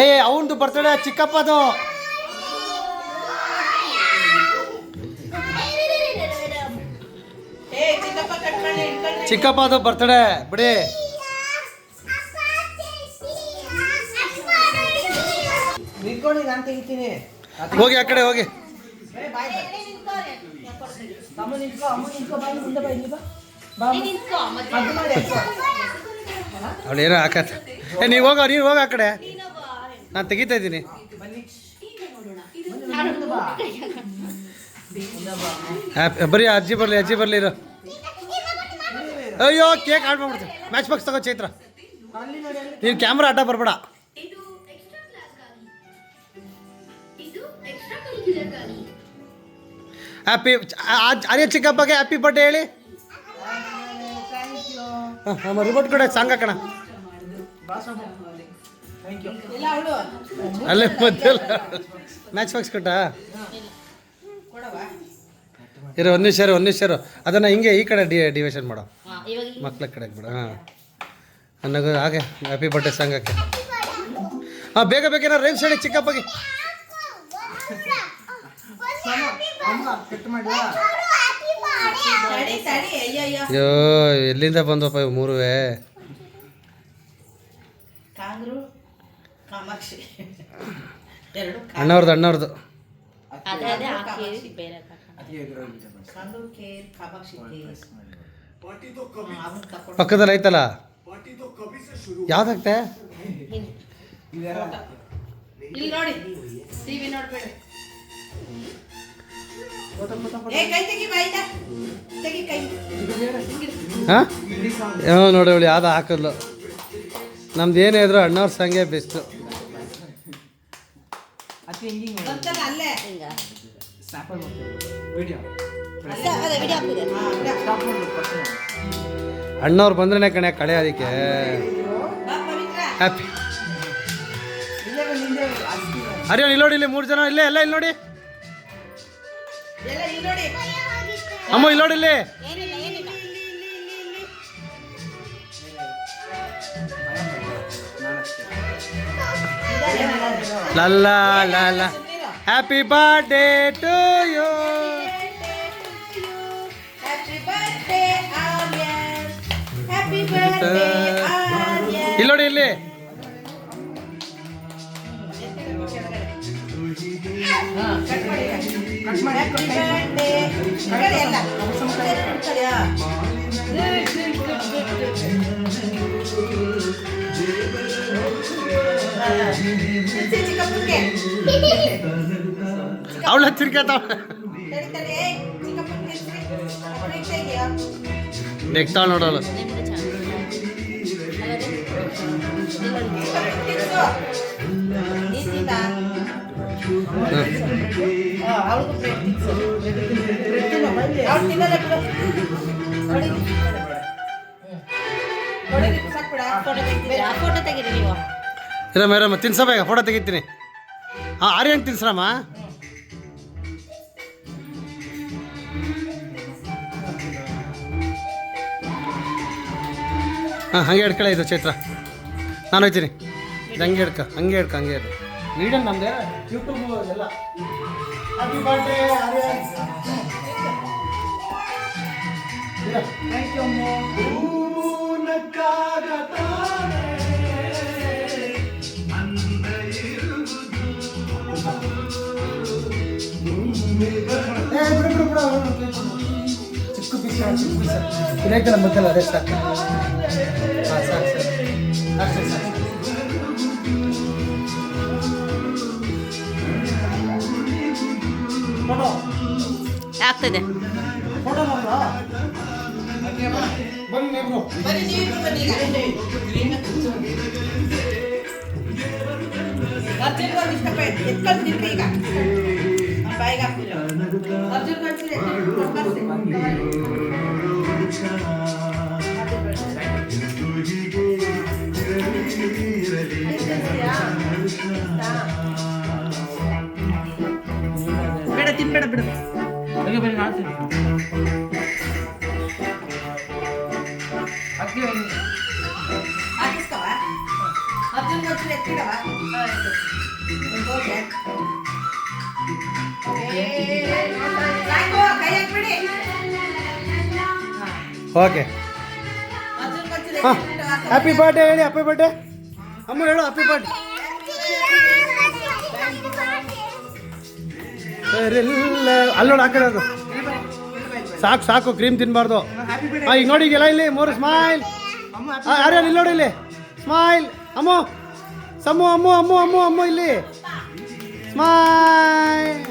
ಏ ಅವಂದು birthday ಚಿಕ್ಕಪ್ಪದು. ಚಿಕ್ಕಪ್ಪದು birthday ಬಿಡಿ. ಹೋಗಿ ಆ ಕಡೆ ಹೋಗಿ. ಅವಳು ಏನೋ ಹಾಕತ್ತ. ಏ ನೀವು ಹೋಗೋ ಆ ಕಡೆ, ನಾನು ತೆಗಿತಾ ಇದ್ದೀನಿ. ಬರೀ ಅಜ್ಜಿ ಬರಲಿ ಇರೋ. ಅಯ್ಯೋ ಕೇಕ್ ಆಡ್ ಮಾಡ್ಬಿಡ್ತೀನಿ. ಮ್ಯಾಚ್ ಬಾಕ್ಸ್ ತಗೋ ಚೈತ್ರ, ನೀನು ಕ್ಯಾಮ್ರಾ ಅಡ್ಡ ಬರಬೇಡ. ಹ್ಯಾಪಿ ಅರೆ ಚಿಕ್ಕಪ್ಪಗೆ ಹ್ಯಾಪಿ ಬರ್ಡೇ ಹೇಳಿ. ಹಾಂ ರಿಮೋಟ್ ಕೊಡ, ಸಾಂಗ್ ಹಾಕೋಣ. ಅಲ್ಲೇ ಮದ್ದಲ್ಲ ಮ್ಯಾಚ್ ಬಾಕ್ಸ್ ಕೊಟ್ಟ. ಇರೋ ಒಂದು ನಿಮಿಷ ಅದನ್ನು ಹಿಂಗೆ ಈ ಕಡೆ ಡಿವಿಷನ್ ಮಾಡೋ, ಮಕ್ಳ ಕಡೆಗೆ ಬಿಡು. ಹಾಂ ನನಗೆ ಹಾಗೆ ಹ್ಯಾಪಿ ಬರ್ಡೇ ಸಾಂಗ್ ಹಾಕಿ. ಹಾಂ ಬೇಗ ಏನಾರು ರೈಮ್ಸ್ ಹೇಳಿ ಚಿಕ್ಕಪ್ಪಗೆ. ಅಯ್ಯೋ ಎಲ್ಲಿಂದ ಬಂದಪ್ಪ ಇವು ಮೂರುವೆ. ಅಣ್ಣವ್ರದ್ದು ಪಕ್ಕದಲ್ಲಿ ಐತಲ್ಲ, ಯಾವ್ದಾಗ್ತೆ? ಹಾಂ ನೋಡಿ ಅವಳು ಯಾವ್ದು ಹಾಕಿದ್ಲು. ನಮ್ದು ಏನೇ ಇದ್ರು ಅಣ್ಣವ್ರ ಸಂಗೆ ಬೆಸ್ಟು. ಅಣ್ಣವ್ರು ಬಂದ್ರೆ ಕಣೆ ಕಳೆ ಅದಕ್ಕೆ ಹ್ಯಾಪಿ. ಅರೆ ಇಲ್ಲಿ ನೋಡಿ, ಇಲ್ಲಿ 3 ಜನ ಇಲ್ಲೇ ಎಲ್ಲ ಇಲ್ಲಿ ನೋಡಿ. ಅಮ್ಮ ಇಲ್ಲಿ ನೋಡಿ, ಇಲ್ಲಿ ಲಲ್ಲ ಲಲ್ಲ ಹ್ಯಾಪಿ ಬರ್ಡೇ ಟು ಯು. ಇಲ್ಲಿ ನೋಡಿ, ಇಲ್ಲಿ ಅವಳ ತಿರ್ಕತಾವ ನೆಕ್ತಾಳ ನೋಡೋಳು. ಇರಮ್ಮ ತಿನ್ಸ ಬೇಗ, ಫೋಟೋ ತೆಗಿತೀನಿ. ಹಾಂ ಆರ್ಯಂಗೆ ತಿನ್ಸ್ರಮ್ಮ. ಹಾಂ ಹಂಗೆ ಹಿಡ್ಕೊಳ್ಳ ಇದು ಚೈತ್ರ, ನಾನು ಹೋಗ್ತೀನಿ. ಹಂಗೆ ಹಿಡ್ಕ ವೀಡಿಯೋ ನಮ್ಮದೇ ಯೂಟ್ಯೂಬ್ ಎಲ್ಲ. Happy birthday Aryan. ಚಿಕ್ಕ ಪೀಸ ಇರೈತಲ್ಲ ಮಕ್ಕಳ ಅದೇ ಸಾಕು. ಹಾಂ ಸಾಕು ಅಷ್ಟೇ ಸಾಕು. ಆಗ್ತದೆ. ಬೇಡ ತಿನ್ಬೇಡ ಬಿಡು. ಹಾಕಿಸ್ಕವ ಅರ್ಜುನ್ ಓಕೆ ಹಾಂ ಹ್ಯಾಪಿ ಬರ್ಡೇ ಹೇಳಿ, ಹ್ಯಾಪಿ ಬರ್ಡೇ ಅಮ್ಮ ಹೇಳು, ಹ್ಯಾಪಿ ಬರ್ಡೇ. ಅಲ್ಲೋಡು ಆ ಕಡೆ ಅದು ಸಾಕು ಸಾಕು, ಕ್ರೀಮ್ ತಿನ್ನಬಾರ್ದು. ಹಾಂ ಈಗ ನೋಡಿ, ಈಗೆಲ್ಲ ಇಲ್ಲಿ 3 ಸ್ಮೈಲ್. ಯಾರು ಇಲ್ಲಿ ನೋಡಿ, ಇಲ್ಲಿ ಸ್ಮೈಲ್. ಅಮ್ಮು, ಸಮು, ಅಮ್ಮು ಅಮ್ಮು ಅಮ್ಮು ಅಮ್ಮು ಇಲ್ಲಿ ಸ್ಮೈಲ್.